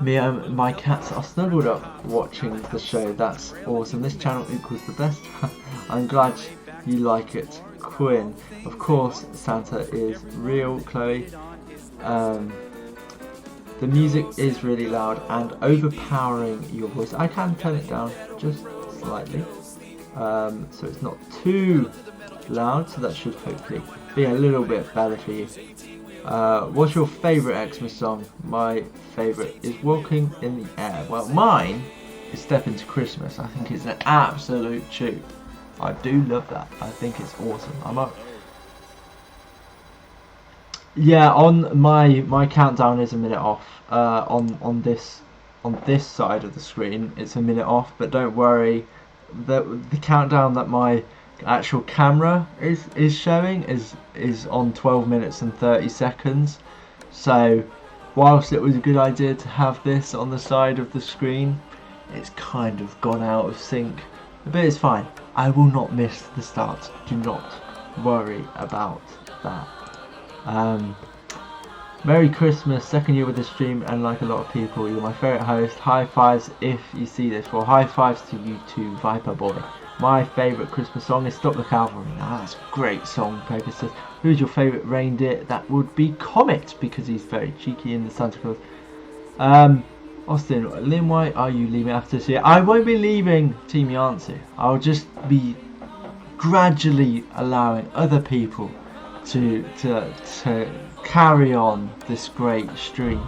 Me and my cats are snuggled up watching the show. That's awesome. This channel equals the best. I'm glad you like it, Quinn. Of course, Santa is real, Chloe. The music is really loud and overpowering your voice. I can turn it down just slightly, so it's not too loud, so that should hopefully be a little bit better for you. What's your favourite Xmas song? My favourite is Walking in the Air. Well, mine is Step Into Christmas. I think it's an absolute tune. I do love that. I think it's awesome. Yeah, on my countdown is a minute off. On this side of the screen, it's a minute off. But don't worry, the countdown that my actual camera is showing is on 12 minutes and 30 seconds. So whilst it was a good idea to have this on the side of the screen, it's kind of gone out of sync. But it's fine. I will not miss the start. Do not worry about that. Merry Christmas, second year with the stream, and like a lot of people, you're my favourite host. High fives if you see this. Well, high fives to you too, Viper Boy. My favourite Christmas song is Stop the Cavalry. Now, that's a great song. Peggy says, who's your favourite reindeer? That would be Comet, because he's very cheeky in the Santa Claus. Austin, Lynn, why are you leaving after this year? I won't be leaving Team YANTSU. I'll just be gradually allowing other people to carry on this great stream,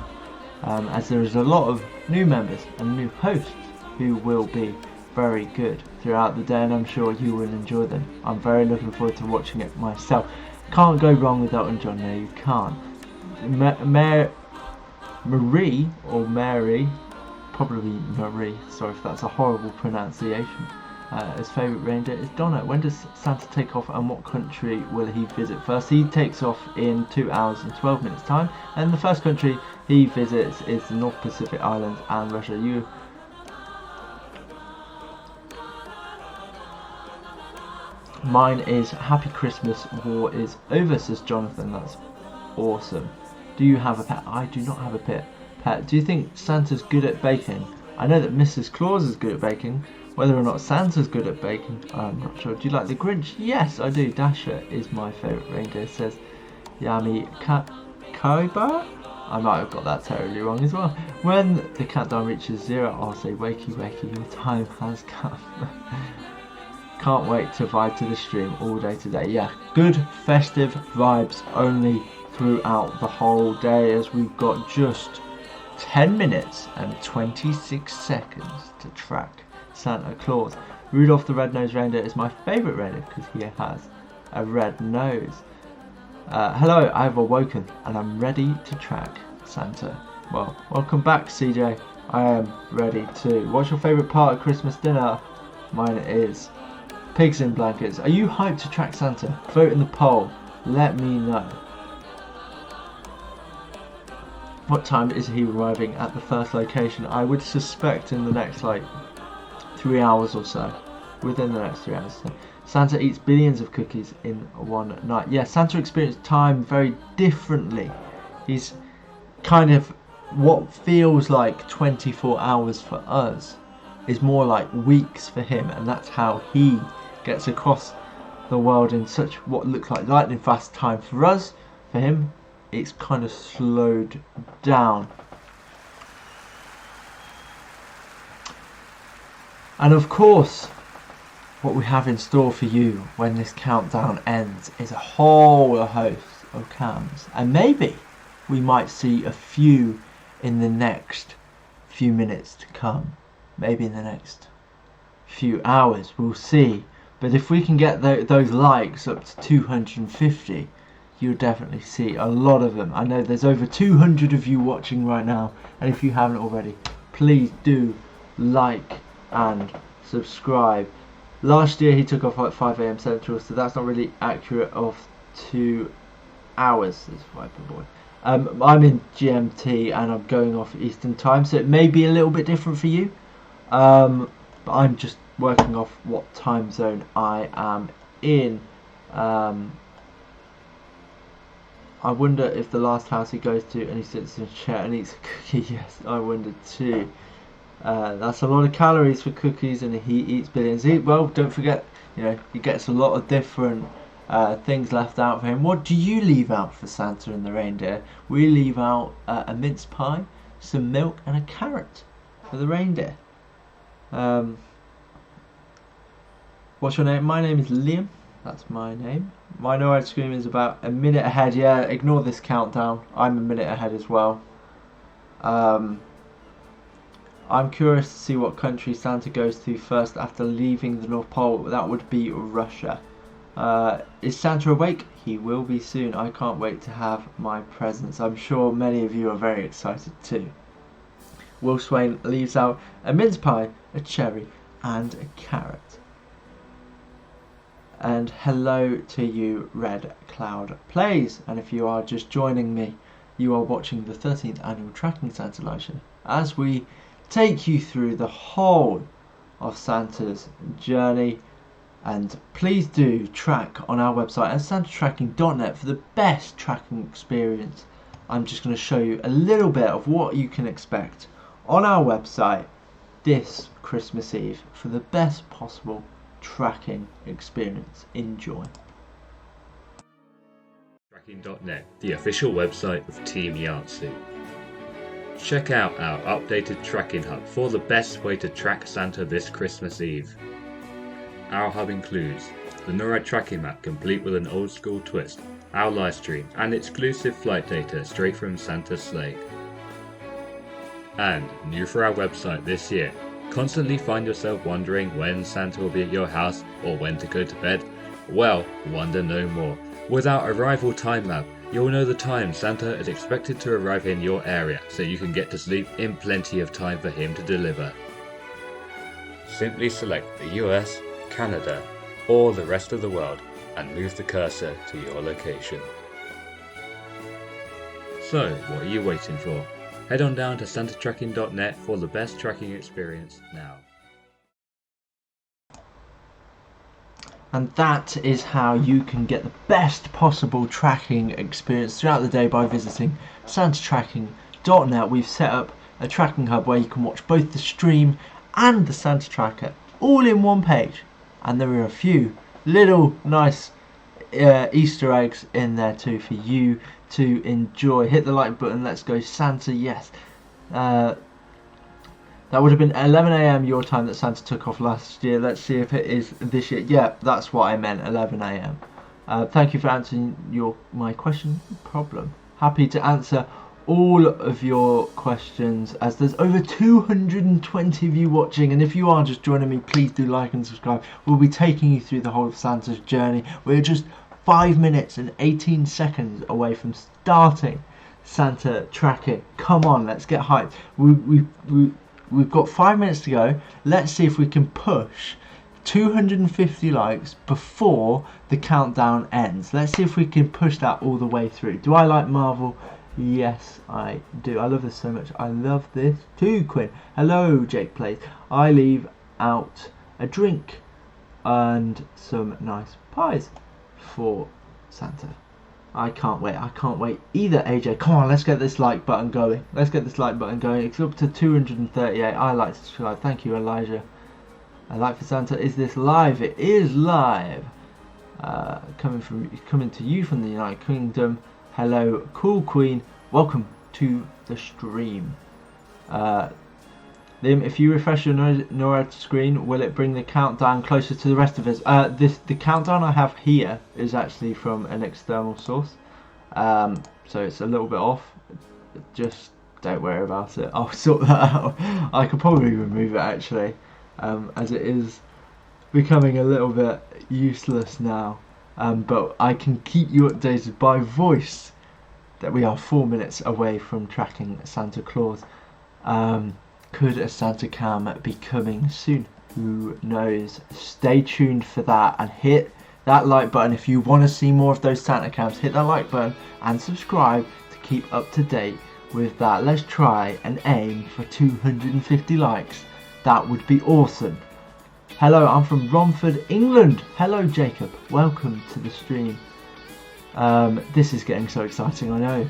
as there is a lot of new members and new hosts who will be very good throughout the day, and I'm sure you will enjoy them. I'm very looking forward to watching it myself. Can't go wrong with Elton John. No, you can't. Marie, or Mary, probably Marie, sorry if that's a horrible pronunciation. His favourite reindeer is Donna. When does Santa take off, and what country will he visit first? He takes off in 2 hours and 12 minutes time, and the first country he visits is the North Pacific Islands and Russia. Mine is Happy Christmas, war is over, says Jonathan. That's awesome. Do you have a pet? I do not have a pet. Do you think Santa's good at baking? I know that Mrs. Claus is good at baking. Whether or not Santa's good at baking, I'm not sure. Do you like the Grinch? Yes, I do. Dasher is my favourite reindeer, says Yami Kaiba. I might have got that terribly wrong as well. When the countdown reaches 0, I'll say wakey wakey, your time has come. Can't wait to vibe to the stream all day today. Yeah, good festive vibes only throughout the whole day, as we've got just 10 minutes and 26 seconds to track Santa Claus. Rudolph the Red-Nosed Reindeer is my favourite reindeer because he has a red nose. Hello, I've awoken and I'm ready to track Santa. Well, welcome back, CJ. I am ready too. What's your favourite part of Christmas dinner? Mine is pigs in blankets. Are you hyped to track Santa? Vote in the poll. Let me know. What time is he arriving at the first location? I would suspect in the next 3 hours or so. Within the next 3 hours. So. Santa eats billions of cookies in one night. Yeah, Santa experienced time very differently. He's kind of what feels like 24 hours for us is more like weeks for him, and that's how he gets across the world in such what looks like lightning fast time. For us, for him, it's kind of slowed down. And of course, what we have in store for you when this countdown ends is a whole host of cams, and maybe we might see a few in the next few minutes to come, maybe in the next few hours, we'll see. But if we can get those likes up to 250, you'll definitely see a lot of them. I know there's over 200 of you watching right now, and if you haven't already, please do like and subscribe. Last year he took off at 5 AM Central, so that's not really accurate of 2 hours. That's Viper Boy. I'm in GMT and I'm going off Eastern Time, so it may be a little bit different for you. But I'm just working off what time zone I am in. I wonder if the last house he goes to and he sits in a chair and eats a cookie. Yes, I wonder too. That's a lot of calories for cookies, and he eats billions. Well, don't forget, he gets a lot of different things left out for him. What do you leave out for Santa and the reindeer? We leave out a mince pie, some milk, and a carrot for the reindeer. What's your name? My name is Liam. That's my name. My No Ice Cream is about a minute ahead. Yeah, ignore this countdown. I'm a minute ahead as well. I'm curious to see what country Santa goes to first after leaving the North Pole. That would be Russia. Is Santa awake? He will be soon. I can't wait to have my presents. I'm sure many of you are very excited too. Will Swain leaves out a mince pie, a cherry, and a carrot. And hello to you, Red Cloud Plays. And if you are just joining me, you are watching the 13th annual Tracking Santa live show as we take you through the whole of Santa's journey. And please do track on our website at santatracking.net for the best tracking experience. I'm just going to show you a little bit of what you can expect on our website this Christmas Eve for the best possible tracking experience. Enjoy. Tracking.net, the official website of Team YANTSU. Check out our updated tracking hub for the best way to track Santa this Christmas Eve. Our hub includes the NORAD tracking map complete with an old school twist, our live stream and exclusive flight data straight from Santa's sleigh. And new for our website this year, constantly find yourself wondering when Santa will be at your house or when to go to bed? Well, wonder no more. With our arrival time map, you'll know the time Santa is expected to arrive in your area, so you can get to sleep in plenty of time for him to deliver. Simply select the US, Canada, or the rest of the world and move the cursor to your location. So, what are you waiting for? Head on down to santatracking.net for the best tracking experience now. And that is how you can get the best possible tracking experience throughout the day by visiting santatracking.net. We've set up a tracking hub where you can watch both the stream and the Santa tracker all in one page. And there are a few little nice Easter eggs in there too for you to enjoy. Hit the like button. Let's go Santa. Yes. That would have been 11 AM your time that Santa took off last year. Let's see if it is this year. Yeah, that's what I meant, 11 AM. Thank you for answering my question. No problem. Happy to answer all of your questions as there's over 220 of you watching, and if you are just joining me, please do like and subscribe. We'll be taking you through the whole of Santa's journey. We're just 5 minutes and 18 seconds away from starting Santa tracking. Come on, let's get hyped. We've got 5 minutes to go. Let's see if we can push 250 likes before the countdown ends. Let's see if we can push that all the way through. Do I like Marvel? Yes, I do. I love this so much. I love this too, Quinn. Hello, Jake Plays. I leave out a drink and some nice pies for Santa. I can't wait. I can't wait either, AJ. Come on, let's get this like button going. Let's get this like button going. It's up to 238. I like to subscribe. Thank you, Elijah. I like for Santa. Is this live? It is live. Coming to you from the United Kingdom. Hello, cool queen. Welcome to the stream. Liam, if you refresh your NORAD screen, will it bring the countdown closer to the rest of us? The countdown I have here is actually from an external source, so it's a little bit off. Just don't worry about it. I'll sort that out. I could probably remove it actually, as it is becoming a little bit useless now. But I can keep you updated by voice that we are 4 minutes away from tracking Santa Claus. Could a Santa cam be coming soon? Who knows? Stay tuned for that and hit that like button if you want to see more of those Santa cams. Hit that like button and subscribe to keep up to date with that. Let's try and aim for 250 likes. That would be awesome. Hello, I'm from Romford, England. Hello, Jacob. Welcome to the stream. This is getting so exciting, I know.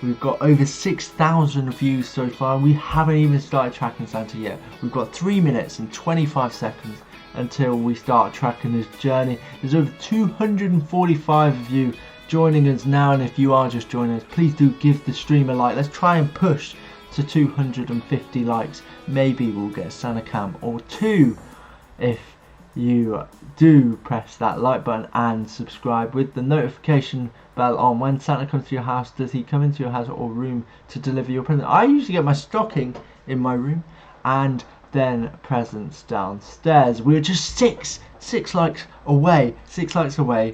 We've got over 6,000 views so far, and we haven't even started tracking Santa yet. We've got 3 minutes and 25 seconds until we start tracking this journey. There's over 245 of you joining us now, and if you are just joining us, please do give the stream a like. Let's try and push to 250 likes. Maybe we'll get a Santa cam or two if you do press that like button and subscribe with the notification bell on. When Santa comes to your house, does he come into your house or room to deliver your present? I usually get my stocking in my room and then presents downstairs. We're just six likes away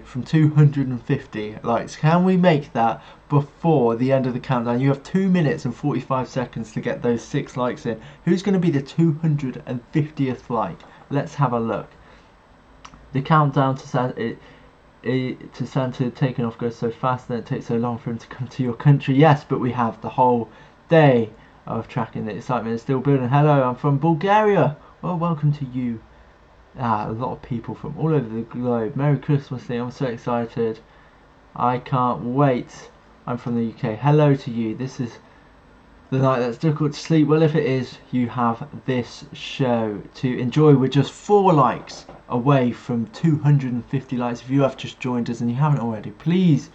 from 250 likes. Can we make that before the end of the countdown? You have 2 minutes and 45 seconds to get those 6 likes in. Who's going to be the 250th like? Let's have a look. The countdown to Santa taking off goes so fast that it takes so long for him to come to your country. Yes, but we have the whole day of tracking. The excitement is still building. Hello, I'm from Bulgaria. Well, welcome to you. A lot of people from all over the globe. Merry Christmas, Lee. I'm so excited. I can't wait. I'm from the UK. Hello to you. This is the night that's difficult to sleep. Well, if it is, you have this show to enjoy. We're just 4 likes away from 250 likes. If you have just joined us and you haven't already, please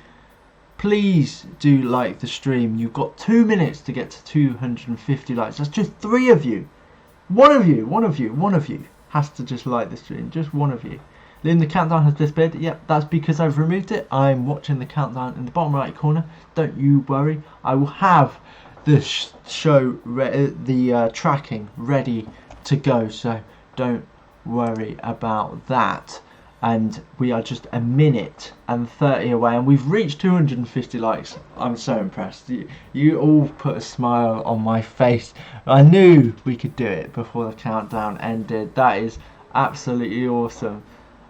do like the stream. You've got 2 minutes to get to 250 likes. That's just 3 of you. One of you has to just like the stream. Just one of you. Liam, the countdown has disappeared. Yep, that's because I've removed it. I'm watching the countdown in the bottom right corner. Don't you worry. I will have the tracking ready to go, so don't worry about that. And we are just a minute and 30 away, and we've reached 250 likes. I'm so impressed. You all put a smile on my face. I knew we could do it before the countdown ended. That is absolutely awesome.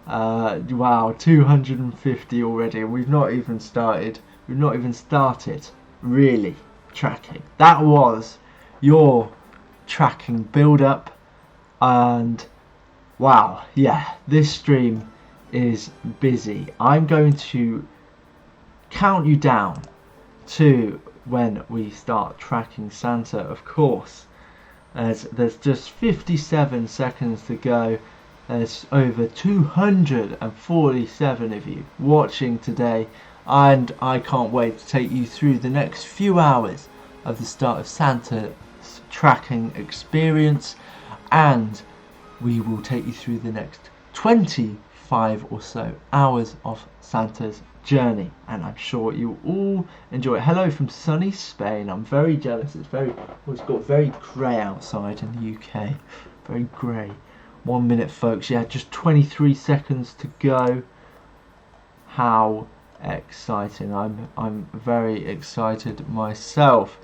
Wow, 250 already, and we've not even started really tracking. That was your tracking build up, and wow, yeah, this stream is busy. I'm going to count you down to when we start tracking Santa, of course, as there's just 57 seconds to go. There's over 247 of you watching today, and I can't wait to take you through the next few hours of the start of Santa's tracking experience, and we will take you through the next 25 or so hours of Santa's journey, and I'm sure you all enjoy it. Hello from sunny Spain. I'm very jealous. It's got very grey outside in the UK. Very grey. 1 minute, folks. Yeah, just 23 seconds to go. How exciting. I'm very excited myself.